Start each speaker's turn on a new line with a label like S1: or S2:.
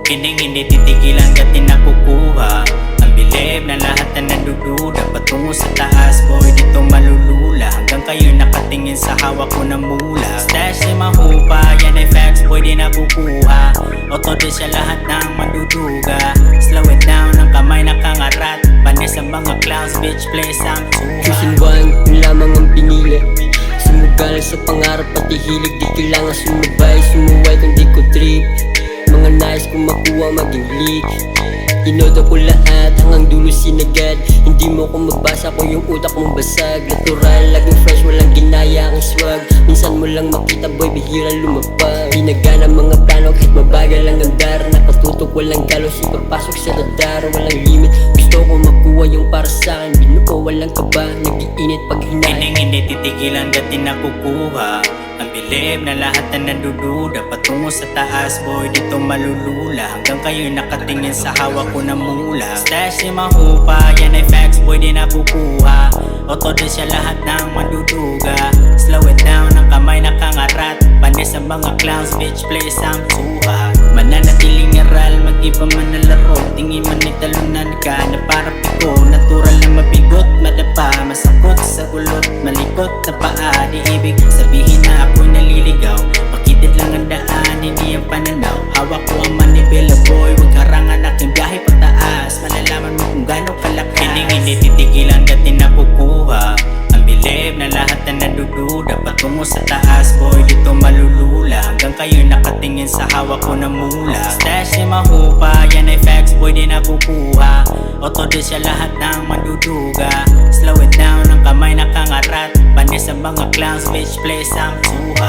S1: Hindi titigilan dati nakukuha ang bilib na lahat na nandududa patungo sa taas, boy dito malulula hanggang kayo nakatingin sa hawak ko na mula. Stash ni mahupa, yan ay facts, boy di nakukuha. Otodo siya lahat ng manduduga. Slow it down, ang kamay nakangarat. Panis ang mga clowns, bitch plays ang tuha.
S2: Choosing one, yun lamang ang pinili. Sumugal sa pangarap pati hilig. Di kailangan sumabay, sumuway kung di ko trip. Mga nais kong makuha maging leak. Inodo ko lahat hanggang dulo sinagad. Hindi mo ko mabasa kung yung utak mong basag. Natural, laging fresh, walang ginaya ang swag. Minsan mo lang makita boy, bihira lumapag. Ginagana mga plano kahit mabagal ang andar. Nakatutok, walang galos, ipapasok sa radar. Walang limit, gusto ko makuha yung para sa'kin. Binuo, walang kaba, nag-iinit pag hinahin.
S1: Hindi titigilan dati nakukuha ang bilib na lahat na nandududa patungo sa taas, boy dito malulula hanggang kayo nakatingin sa hawak ko na mula. Stash ni mahupa, yan ay facts, boy di nakukuha. Otodo siya lahat ng manduduga. Slow it down, ang kamay nakangarat. Panis ang mga clowns, bitch plays ang tuha. Mananatiling aral, mag-iba man na laro. Tingin man ni talunan ka na para piko. Natural na mabigot, madapa, masakot sa gulot, malikot na paa. Di ibig sabihin na ako'y naliligaw. Makitid lang ang daan, hindi ang pananaw. Hawak ko ang manibela, boy, huwag harangan aking biyahe pataas. Malalaman mo kung gano'ng kalakas. Hindi titigilan dati nakukuha ang bilib na lahat na nandududa patungo sa taas, boy dito malulula hanggang kayo nakatingin sa hawak ko na mula. Stash ni mahupa, yan ay facts, boy di nakukuha. Otodo siya lahat ng manduduga. Slow it down, ang kamay nakangarat. Panis ang mga clowns, bitch plays ang tuha.